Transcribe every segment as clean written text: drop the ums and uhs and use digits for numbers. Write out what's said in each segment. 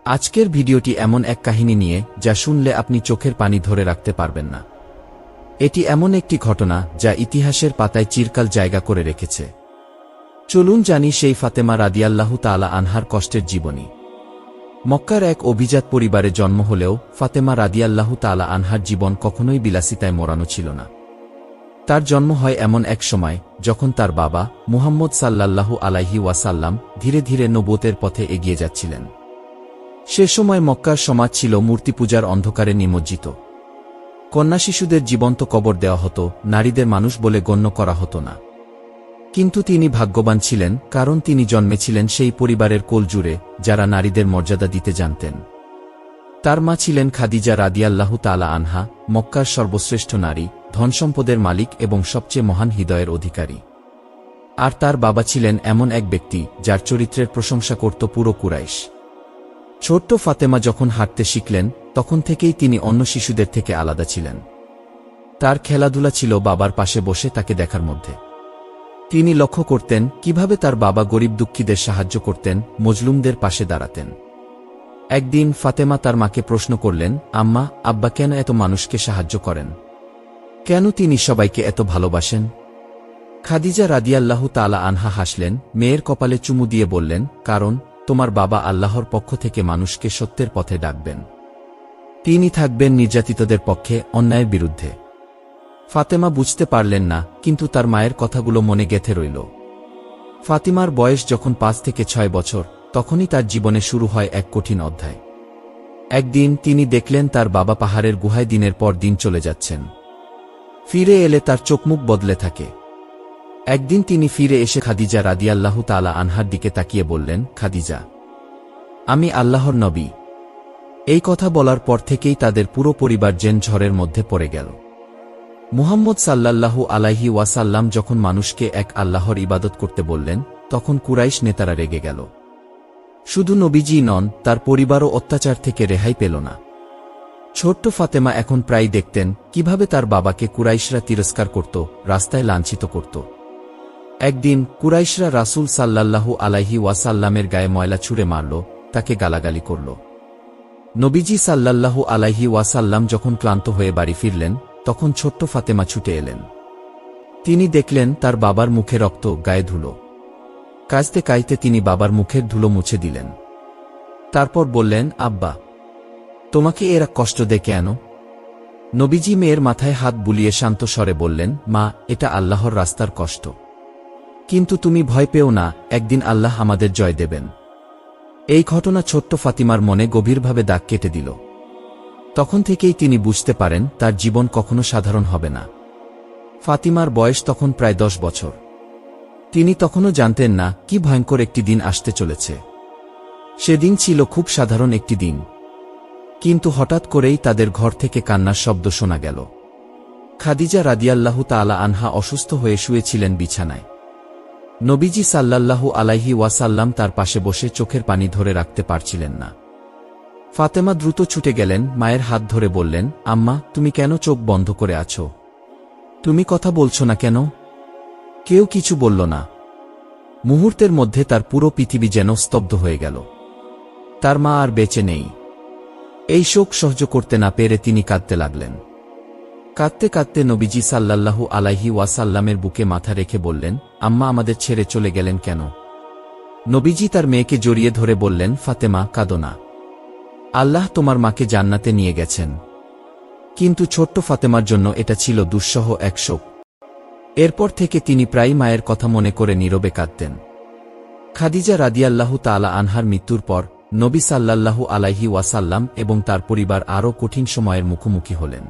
আজকের ভিডিওটি এমন এক কাহিনী নিয়ে যা শুনলে আপনি চোখের পানি ধরে রাখতে পারবেন না। এটি এমন একটি ঘটনা যা ইতিহাসের পাতায় চিরকাল জায়গা করে রেখেছে। চলুন জানি সেই ফাতেমা রাদিয়াল্লাহু তাআলা আনহার কষ্টের জীবনী। মক্কার এক অভিজাত পরিবারে জন্ম হলেও ফাতেমা রাদিয়াল্লাহু তাআলা আনহার জীবন কখনোই বিলাসিতায় মোড়ানো ছিল না। তার জন্ম হয় এমন এক সময় যখন তার বাবা মুহাম্মদ সাল্লাল্লাহু আলাইহি ওয়াসাল্লাম ধীরে ধীরে নবুয়তের পথে এগিয়ে যাচ্ছিলেন। সে সময় মক্কার সমাজ ছিল মূর্তিপূজার অন্ধকারে নিমজ্জিত। কন্যা শিশুদের জীবন্ত কবর দেওয়া হতো, নারীদের মানুষ বলে গণ্য করা হতো না। কিন্তু তিনি ভাগ্যবান ছিলেন, কারণ তিনি জন্মেছিলেন সেই পরিবারের কোল জুড়ে যারা নারীদের মর্যাদা দিতে জানতেন। তার মা ছিলেন খাদিজা রাদিয়াল্লাহু তাআলা আনহা, মক্কার সর্বশ্রেষ্ঠ নারী, ধনসম্পদের মালিক এবং সবচেয়ে মহান হৃদয়ের অধিকারী। আর তার বাবা ছিলেন এমন এক ব্যক্তি যার চরিত্রের প্রশংসা করত পুরো কুরাইশ। ছোট্ট ফাতেমা যখন হাঁটতে শিখলেন তখন থেকেই তিনি অন্য শিশুদের থেকে আলাদা ছিলেন। তার খেলাধুলা ছিল বাবার পাশে বসে তাকে দেখার মধ্যে। তিনি লক্ষ্য করতেন কিভাবে তার বাবা গরিব দুঃখীদের সাহায্য করতেন, মজলুমদের পাশে দাঁড়াতেন। একদিন ফাতেমা তার মাকে প্রশ্ন করলেন, আম্মা, আব্বা কেন এত মানুষকে সাহায্য করেন? কেন তিনি সবাইকে এত ভালোবাসেন? খাদিজা রাদিয়াল্লাহু তাআলা আনহা হাসলেন, মেয়ের কপালে চুমু দিয়ে বললেন, কারণ তোমার বাবা আল্লাহর পক্ষ থেকে মানুষকে সত্যের পথে ডাকবেন। তিনি থাকবেন নির্যাতিতদের পক্ষে, অন্যায়ের বিরুদ্ধে। ফাতেমা বুঝতে পারলেন না, কিন্তু তার মায়ের কথাগুলো মনে গেঁথে রইল। ফাতিমার বয়স যখন 5 থেকে 6 বছর, তখনই তার জীবনে শুরু হয় এক কঠিন অধ্যায়। একদিন তিনি দেখলেন তার বাবা পাহাড়ের গুহায় দিনের পর দিন চলে যাচ্ছেন। ফিরে এলে তার চোখমুখ বদলে থাকে। একদিন তিনি ফিরে এসে খাদিজা রাদিয়াল্লাহু তাআলা আনহার দিকে তাকিয়ে বললেন, খাদিজা, আমি আল্লাহর নবী। এই কথা বলার পর থেকেই তাদের পুরো পরিবার যেন ঝড়ের মধ্যে পড়ে গেল। মুহাম্মদ সাল্লাল্লাহু আলাইহি ওয়াসাল্লাম যখন মানুষকে এক আল্লাহর ইবাদত করতে বললেন, তখন কুরাইশ নেতারা রেগে গেল। শুধু নবীজি নন, তার পরিবারও অত্যাচার থেকে রেহাই পেল না। ছোট্ট ফাতেমা এখন প্রায় দেখতেন কিভাবে তার বাবাকে কুরাইশরা তিরস্কার করত, রাস্তায় লাঞ্ছিত করত। একদিন কুরাইশরা রাসূল সাল্লাল্লাহু আলাইহি ওয়াসাল্লামের গায়ে ময়লা ছুঁড়ে মারল, তাকে গালাগালি করল। নবীজি সাল্লাল্লাহু আলাইহি ওয়াসাল্লাম যখন ক্লান্ত হয়ে বাড়ি ফিরলেন, তখন ছোট্ট ফাতেমা ছুটে এলেন। তিনি দেখলেন তার বাবার মুখে রক্ত, গায়ে ধুলো। কাঁদতে কাঁদতে তিনি বাবার মুখের ধুলো মুছে দিলেন। তারপর বললেন, আব্বা, তোমাকে এরা কষ্ট দেয় কেন? নবীজি মেয়ের মাথায় হাত বুলিয়ে শান্ত স্বরে বললেন, মা, এটা আল্লাহর রাস্তার কষ্ট। কিন্তু তুমি ভয় পেও না, একদিন আল্লাহ আমাদের জয় দেবেন। এই ঘটনা ছোট্ট ফাতিমার মনে গভীরভাবে দাগ কেটে দিল। তখন থেকেই তিনি বুঝতে পারেন তার জীবন কখনো সাধারণ হবে না। ফাতিমার বয়স তখন প্রায় 10 বছর। তিনি তখনও জানতেন না কি ভয়ঙ্কর একটি দিন আসতে চলেছে। সেদিন ছিল খুব সাধারণ একটি দিন, কিন্তু হঠাৎ করেই তাদের ঘর থেকে কান্নার শব্দ শোনা গেল। খাদিজা রাদিয়াল্লাহু তাআলা আনহা অসুস্থ হয়ে শুয়েছিলেন বিছানায়। নবীজি সাল্লাল্লাহু আলাইহি ওয়াসাল্লাম তার পাশে বসে চোখের পানি ধরে রাখতে পারছিলেন না। ফাতেমা দ্রুত ছুটে গেলেন, মায়ের হাত ধরে বললেন, আম্মা, তুমি কেন চোখ বন্ধ করে আছো? তুমি কথা বলছো না কেন? কেউ কিছু বলল না। মুহূর্তের মধ্যে তার পুরো পৃথিবী যেন স্তব্ধ হয়ে গেল। তার মা আর বেঁচে নেই। এই শোক সহ্য করতে না পেরে তিনি কাঁদতে লাগলেন। কাঁদতে কাঁদতে নবীজি সাল্লাল্লাহু আলাইহি ওয়াসাল্লামের বুকে মাথা রেখে বললেন, আম্মা আমাদের ছেড়ে চলে গেলেন কেন? নবীজি তার মেয়েকে জড়িয়ে ধরে বললেন, ফাতেমা, কাঁদো না। আল্লাহ তোমার মাকে জান্নাতে নিয়ে গেছেন। কিন্তু ছোট্ট ফাতেমার জন্য এটা ছিল দুঃসহ এক শোক। এরপর থেকে তিনি প্রায় মায়ের কথা মনে করে নীরবে কাঁদতেন। খাদিজা রাদিয়াল্লাহু তাআলা আনহার মৃত্যুর পর নবী সাল্লাল্লাহু আলাইহি ওয়াসাল্লাম এবং তার পরিবার আরও কঠিন সময়ের মুখোমুখি হলেন।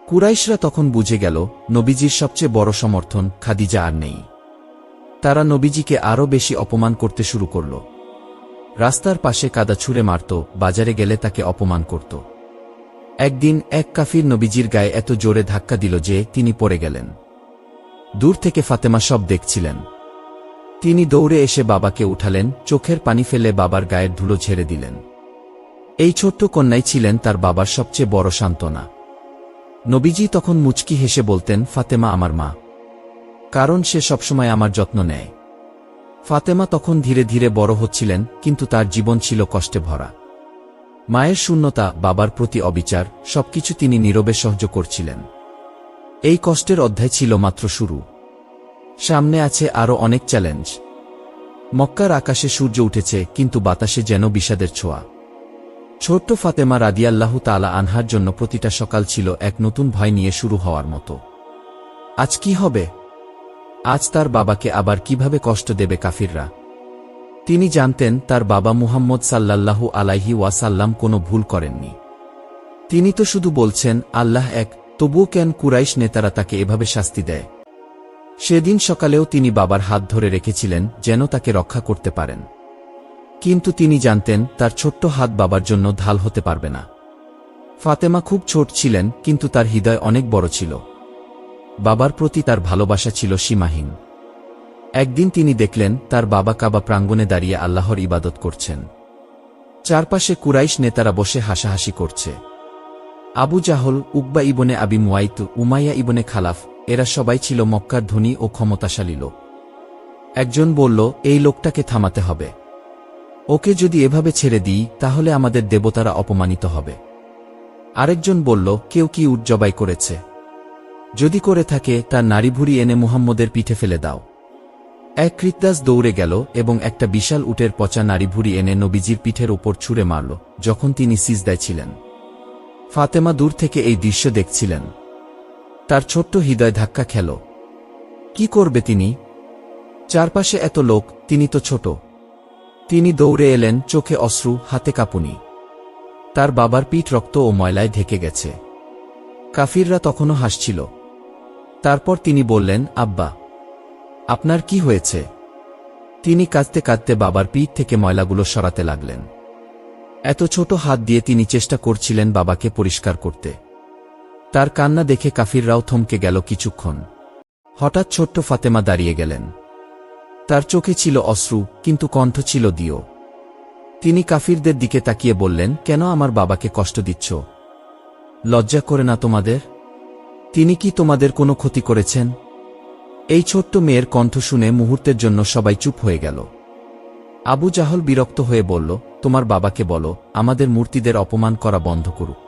কুরাইশরা তখন বুঝে গেল নবীজির সবচেয়ে বড় সমর্থন খাদিজা আর নেই। তারা নবীজিকে আরও বেশি অপমান করতে শুরু করল। রাস্তার পাশে কাদা ছুঁড়ে মারত, বাজারে গেলে তাকে অপমান করত। একদিন এক কাফির নবীজির গায়ে এত জোরে ধাক্কা দিল যে তিনি পড়ে গেলেন। দূর থেকে ফাতেমা সব দেখছিলেন। তিনি দৌড়ে এসে বাবাকে উঠালেন, চোখের পানি ফেলে বাবার গায়ের ধুলো ঝেড়ে দিলেন। এই ছোট্ট কন্যাই ছিলেন তার বাবার সবচেয়ে বড় সান্ত্বনা। নবীজি তখন মুচকি হেসে বলতেন, ফাতেমা আমার মা, কারণ সে সবসময় আমার যত্ন নেয়। ফাতেমা তখন ধীরে ধীরে বড় হচ্ছিলেন, কিন্তু তার জীবন ছিল কষ্টে ভরা। মায়ের শূন্যতা, বাবার প্রতি অবিচার, সবকিছু তিনি নীরবে সহ্য করছিলেন। এই কষ্টের অধ্যায় ছিল মাত্র শুরু। সামনে আছে আরও অনেক চ্যালেঞ্জ। মক্কার আকাশে সূর্য উঠেছে, কিন্তু বাতাসে যেন বিষাদের ছোঁয়া। ছোট্ট ফাতেমা রাদিয়াল্লাহু তাআলা আনহার জন্য প্রতিটা সকাল ছিল এক নতুন ভয় নিয়ে শুরু হওয়ার মতো। আজ কি হবে? আজ তার বাবাকে আবার কিভাবে কষ্ট দেবে কাফিররা? তিনি জানতেন তার বাবা মুহাম্মদ সাল্লাল্লাহু আলাইহি ওয়াসাল্লাম কোনো ভুল করেননি। তিনি তো শুধু বলছেন আল্লাহ এক, তবুও কেন কুরাইশ নেতারা তাকে এভাবে শাস্তি দেয়? সেদিন সকালেও তিনি বাবার হাত ধরে রেখেছিলেন যেন তাকে রক্ষা করতে পারেন। কিন্তু তিনি জানতেন তার ছোট্ট হাত বাবার জন্য ঢাল হতে পারবে না। ফাতেমা খুব ছোট ছিলেন, কিন্তু তার হৃদয় অনেক বড় ছিল। বাবার প্রতি তার ভালোবাসা ছিল সীমাহীন। একদিন তিনি দেখলেন তার বাবা কাবা প্রাঙ্গণে দাঁড়িয়ে আল্লাহর ইবাদত করছেন। চারপাশে কুরাইশ নেতারা বসে হাসাহাসি করছে। আবু জাহল, উকবা ইবনে আবি মুয়াইত, উমাইয়া ইবনে খালাফ, এরা সবাই ছিল মক্কার ধনী ও ক্ষমতাশালী লোক। একজন বলল, এই লোকটাকে থামাতে হবে। ওকে যদি এভাবে ছেড়ে দিই তাহলে আমাদের দেবতারা অপমানিত হবে। আরেকজন বলল, কেউ কি উট জবাই করেছে? যদি করে থাকে তার নাড়িভুড়ি এনে মুহাম্মদের পিঠে ফেলে দাও। এক কৃতদাস দৌড়ে গেল এবং একটা বিশাল উটের পচা নাড়িভুড়ি এনে নবীজির পিঠের উপর ছুঁড়ে মারল যখন তিনি সিজদায় ছিলেন। ফাতেমা দূর থেকে এই দৃশ্য দেখছিলেন। তার ছোট্ট হৃদয় ধাক্কা খেল। কি করবে তিনি? চারপাশে এত লোক, তিনি তো ছোট। তিনি দৌড়ে এলেন, চোখে অশ্রু, হাতে কাঁপুনি। তার বাবার পিঠ রক্ত ও ময়লায় ঢেকে গেছে। কাফিররা তখনও হাসছিল। তারপর তিনি বললেন, আব্বা, আপনার কি হয়েছে? তিনি কাঁদতে কাঁদতে বাবার পিঠ থেকে ময়লাগুলো সরাতে লাগলেন। এত ছোট হাত দিয়ে তিনি চেষ্টা করছিলেন বাবাকে পরিষ্কার করতে। তার কান্না দেখে কাফিররাও থমকে গেল কিছুক্ষণ। হঠাৎ ছোট্ট ফাতেমা দাঁড়িয়ে গেলেন। তার চোখে ছিল অশ্রু, কিন্তু কণ্ঠ ছিল দৃঢ়। তিনি কাফিরদের দিকে তাকিয়ে বললেন, কেন আমার বাবাকে কষ্ট দিচ্ছ? লজ্জা করে না তোমাদের? তিনি কি তোমাদের কোনো ক্ষতি করেছেন? এই ছোট্ট মেয়ের কণ্ঠ শুনে মুহূর্তের জন্য সবাই চুপ হয়ে গেল। আবু জাহল বিরক্ত হয়ে বলল, তোমার বাবাকে বলো আমাদের মূর্তিদের অপমান করা বন্ধ করুক।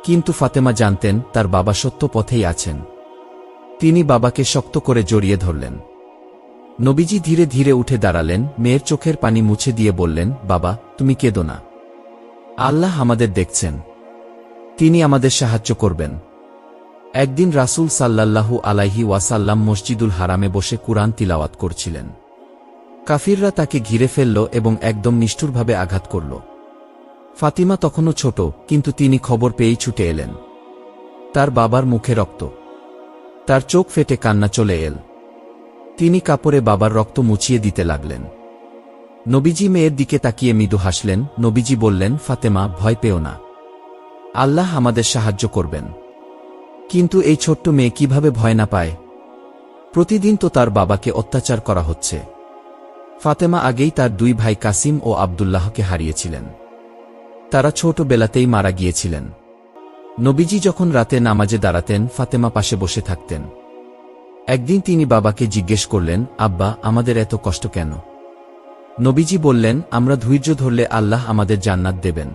কিন্তু ফাতেমা জানতেন তার বাবা সত্য পথেই আছেন। তিনি বাবাকে শক্ত করে জড়িয়ে ধরলেন। নবীজি ধীরে ধীরে উঠে দাঁড়ালেন, মেয়ের চোখের পানি মুছে দিয়ে বললেন, বাবা, তুমি কেঁদো না। আল্লাহ আমাদের দেখছেন। তিনি আমাদের সাহায্য করবেন। একদিন রাসূল সাল্লাল্লাহু আলাইহি ওয়াসাল্লাম মসজিদুল হারামে বসে কুরআন তিলাওয়াত করছিলেন। কাফিররা তাকে ঘিরে ফেলল এবং একদম নিষ্ঠুরভাবে আঘাত করল। ফাতিমা তখনও ছোট, কিন্তু তিনি খবর পেয়েই ছুটে এলেন। তার বাবার মুখে রক্ত। তার চোখ ফেটে কান্না চলে এল। তিনি কাপড়ে বাবার রক্ত মুছিয়ে দিতে লাগলেন। নবীজি মেয়ের দিকে তাকিয়ে মৃদু হাসলেন। নবীজি বললেন, ফাতেমা, ভয় পেও না। আল্লাহ আমাদের সাহায্য করবেন। কিন্তু এই ছোট্ট মেয়ে কিভাবে ভয় না পায়? প্রতিদিন তো তার বাবাকে অত্যাচার করা হচ্ছে। ফাতেমা আগেই তার দুই ভাই কাসিম ও আব্দুল্লাহকে হারিয়েছিলেন। তারা ছোটবেলাতেই মারা গিয়েছিলেন। নবীজি যখন রাতে নামাজে দাঁড়াতেন, ফাতেমা পাশে বসে থাকতেন। একদিন তিনি বাবাকে জিজ্ঞেস করলেন, আব্বা, আমাদের এত কষ্ট কেন? নবীজি বললেন, আমরা ধৈর্য ধরলে আল্লাহ আমাদের জান্নাত দেবেন।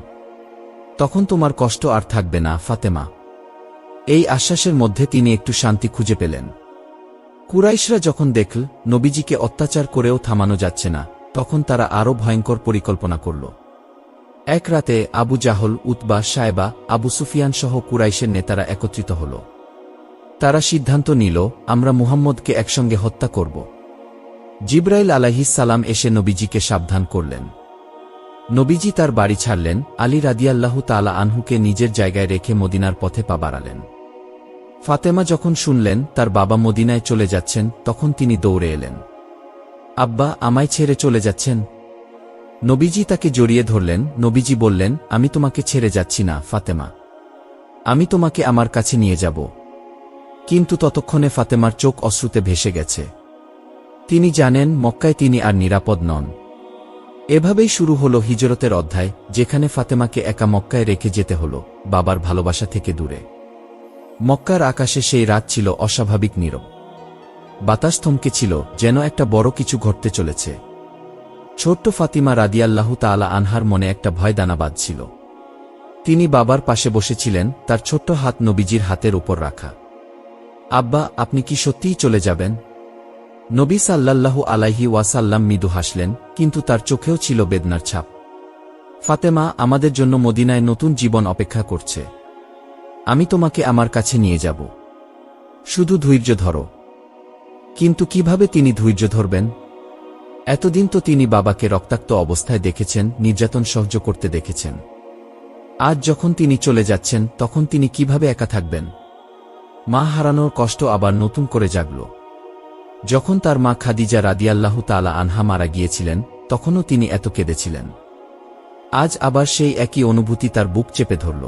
তখন তোমার কষ্ট আর থাকবে না, ফাতেমা। এই আশ্বাসের মধ্যে তিনি একটু শান্তি খুঁজে পেলেন। কুরাইশরা যখন দেখল নবীজিকে অত্যাচার করেও থামানো যাচ্ছে না, তখন তারা আরও ভয়ঙ্কর পরিকল্পনা করল। এক রাতে আবু জাহল, উতবা, সায়বা, আবু সুফিয়ান সহ কুরাইশের নেতারা একত্রিত হল। তারা সিদ্ধান্ত নিল, আমরা মুহাম্মদকে একসঙ্গে হত্যা করব। জিবরাইল আলাইহিস সালাম এসে নবীজিকে সাবধান করলেন। নবীজি তার বাড়ি ছাড়লেন, আলী রাদিয়াল্লাহু তাআলা আনহুকে নিজের জায়গায় রেখে মদিনার পথে পা বাড়ালেন। ফাতেমা যখন শুনলেন তার বাবা মদিনায় চলে যাচ্ছেন, তখন তিনি দৌড়ে এলেন। আব্বা, আমায় ছেড়ে চলে যাচ্ছেন? নবীজি তাকে জড়িয়ে ধরলেন। নবীজি বললেন, আমি তোমাকে ছেড়ে যাচ্ছি না, ফাতেমা। আমি তোমাকে আমার কাছে নিয়ে যাব। কিন্তু ততক্ষণে ফাতেমার চোখ অশ্রুতে ভেসে গেছে। তিনি জানেন মক্কায় তিনি আর নিরাপদ নন। এভাবেই শুরু হলো হিজরতের অধ্যায়, যেখানে ফাতেমাকে একা মক্কায় রেখে যেতে হলো, বাবার ভালোবাসা থেকে দূরে। মক্কার আকাশে সেই রাত ছিল অস্বাভাবিক নীরব। বাতাস থমকে ছিল, যেন একটা বড় কিছু ঘটতে চলেছে। ছোট্ট ফাতিমা রাদিয়াল্লাহু তাআলা আনহার মনে একটা ভয় দানা বাঁধছিল। তিনি বাবার পাশে বসেছিলেন, তার ছোট্ট হাত নবীজির হাতের উপর রাখা। আব্বা, আপনি কি সত্যিই চলে যাবেন? নবী সাল্লাল্লাহু আলাইহি ওয়াসাল্লাম মৃদু হাসলেন, কিন্তু তার চোখেও ছিল বেদনার ছাপ। ফাতেমা, আমাদের জন্য মদিনায় নতুন জীবন অপেক্ষা করছে। আমি তোমাকে আমার কাছে নিয়ে যাব। শুধু ধৈর্য ধরো। কিন্তু কিভাবে তিনি ধৈর্য ধরবেন? এতদিন তো তিনি বাবাকে রক্তাক্ত অবস্থায় দেখেছেন, নির্যাতন সহ্য করতে দেখেছেন। আজ যখন তিনি চলে যাচ্ছেন, তখন তিনি কিভাবে একা থাকবেন? মা হারানোর কষ্ট আবার নতুন করে জাগল। যখন তার মা খাদিজা রাদিয়াল্লাহু তাআলা আনহা মারা গিয়েছিলেন, তখনও তিনি এত কেঁদেছিলেন। আজ আবার সেই একই অনুভূতি তার বুক চেপে ধরল।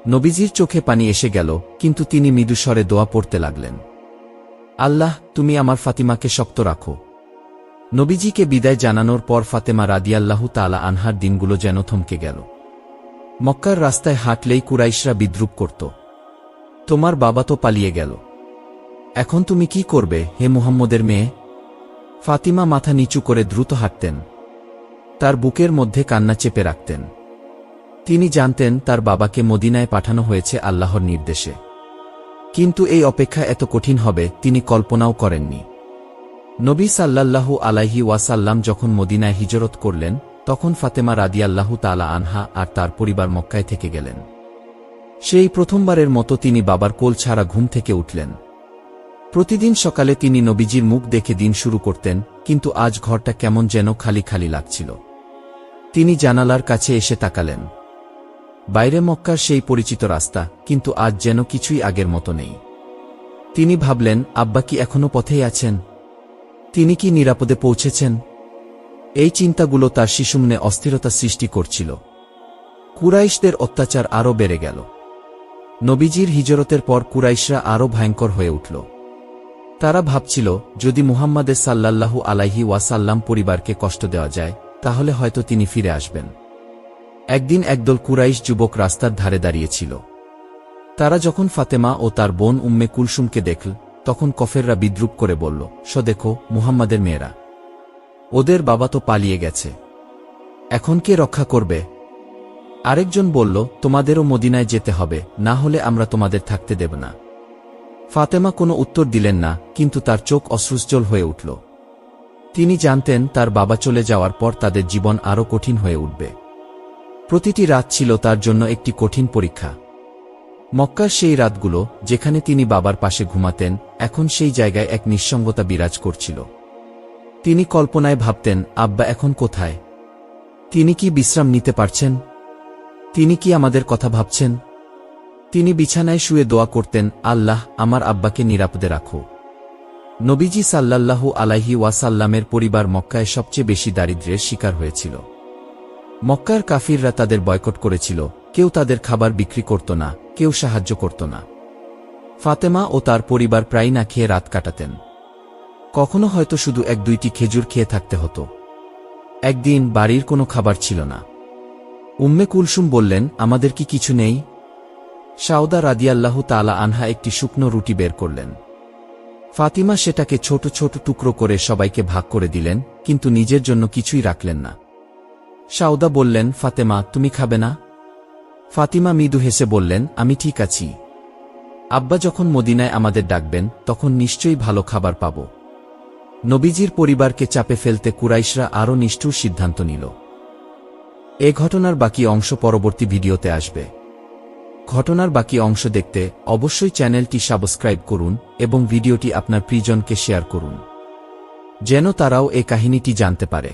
নবীজির চোখে পানি এসে গেল, কিন্তু তিনি মৃদুস্বরে দোয়া পড়তে লাগলেন। আল্লাহ, তুমি আমার ফাতিমাকে শক্ত রাখো। নবীজিকে বিদায় জানানোর পর ফাতেমা রাদিয়াল্লাহু তাআলা আনহার দিনগুলো যেন থমকে গেল। মক্কার রাস্তায় হাঁটলেই কুরাইশরা বিদ্রূপ করত। তোমার বাবা তো পালিয়ে গেল, এখন তুমি কি করবে হে মুহাম্মদের মেয়ে? ফাতিমা মাথা নিচু করে দ্রুত হাঁটতেন। তার বুকের মধ্যে কান্না চেপে রাখতেন। তিনি জানতেন তার বাবাকে মদিনায় পাঠানো হয়েছে আল্লাহর নির্দেশে। কিন্তু এই অপেক্ষা এত কঠিন হবে তিনি কল্পনাও করেননি। নবী সাল্লাল্লাহু আলাইহি ওয়াসাল্লাম যখন মদিনায় হিজরত করলেন, তখন ফাতেমা রাদিয়াল্লাহু তাআলা আনহা আর তার পরিবার মক্কায় থেকে গেলেন। সেই প্রথমবারের মতো তিনি বাবার কোল ছাড়া ঘুম থেকে উঠলেন। প্রতিদিন সকালে তিনি নবীজির মুখ দেখে দিন শুরু করতেন, কিন্তু আজ ঘরটা কেমন যেন খালি খালি লাগছিল। তিনি জানালার কাছে এসে তাকালেন। বাইরে মক্কার সেই পরিচিত রাস্তা, কিন্তু আজ যেন কিছুই আগের মতো নেই। তিনি ভাবলেন, আব্বা কি এখনো পথেই আছেন? তিনি কি নিরাপদে পৌঁছেছেন? এই চিন্তাগুলো তার শিশুমনে অস্থিরতা সৃষ্টি করছিল। কুরাইশদের অত্যাচার আরও বেড়ে গেল। নবীজির হিজরতের পর কুরাইশরা আরও ভয়ঙ্কর হয়ে উঠল। তারা ভাবছিল, যদি মুহাম্মাদের সাল্লাল্লাহু আলাইহি ওয়াসাল্লাম পরিবারকে কষ্ট দেওয়া যায়, তাহলে হয়তো তিনি ফিরে আসবেন। একদিন একদল কুরাইশ যুবক রাস্তার ধারে দাঁড়িয়েছিল। তারা যখন ফাতেমা ও তার বোন উম্মে কুলসুমকে দেখল, তখন কফেররা বিদ্রূপ করে বলল, দেখো, মুহাম্মাদের মেয়েরা। ওদের বাবা তো পালিয়ে গেছে, এখন কে রক্ষা করবে? আরেকজন বলল, তোমাদেরও মদিনায় যেতে হবে, না হলে আমরা তোমাদের থাকতে দেব না। ফাতেমা কোনো উত্তর দিলেন না, কিন্তু তার চোখ অশ্রুজ্জ্বল হয়ে উঠল। তিনি জানতেন তার বাবা চলে যাওয়ার পর তাদের জীবন আরও কঠিন হয়ে উঠবে। প্রতিটি রাত ছিল তার জন্য একটি কঠিন পরীক্ষা। মক্কার সেই রাতগুলো, যেখানে তিনি বাবার পাশে ঘুমাতেন, এখন সেই জায়গায় এক নিঃসঙ্গতা বিরাজ করছিল। তিনি কল্পনায় ভাবতেন, আব্বা এখন কোথায়? তিনি কি বিশ্রাম নিতে পারছেন? তিনি কি আমাদের কথা ভাবছেন? তিনি বিছানায় শুয়ে দোয়া করতেন, আল্লাহ, আমার আব্বাকে নিরাপদে রাখো। নবীজি সাল্লাল্লাহু আলাইহি ওয়াসাল্লামের পরিবার মক্কায় সবচেয়ে বেশি দারিদ্র্যের শিকার হয়েছিল। মক্কার কাফিররা তাদের বয়কট করেছিল, কেউ তাদের খাবার বিক্রি করত না, কেউ সাহায্য করত না। ফাতেমা ও তার পরিবার প্রায় না খেয়ে রাত কাটাতেন। কখনো হয়তো শুধু এক দুইটি খেজুর খেয়ে থাকতে হতো। একদিন বাড়ির কোনো খাবার ছিল না। উম্মে কুলসুম বললেন, আমাদের কি কিছু নেই? সাউদা রাদিয়াল্লাহু তাআলা আনহা একটি শুকনো রুটি বের করলেন। ফাতিমা সেটাকে ছোট ছোট টুকরো করে সবাইকে ভাগ করে দিলেন, কিন্তু নিজের জন্য কিছুই রাখলেন না। সাউদা বললেন, ফাতেমা, তুমি খাবে না? ফাতিমা মৃদু হেসে বললেন, আমি ঠিক আছি। আব্বা যখন মদিনায় আমাদের ডাকবেন, তখন নিশ্চয়ই ভালো খাবার পাব। নবীজির পরিবারকে চাপে ফেলতে কুরাইশরা আরও নিষ্ঠুর সিদ্ধান্ত নিল। এ ঘটনার বাকি অংশ পরবর্তী ভিডিওতে আসবে। ঘটনার বাকি অংশ দেখতে অবশ্যই চ্যানেলটি সাবস্ক্রাইব করুন এবং ভিডিওটি আপনার প্রিয়জনকে শেয়ার করুন, যেন তারাও এ কাহিনীটি জানতে পারে।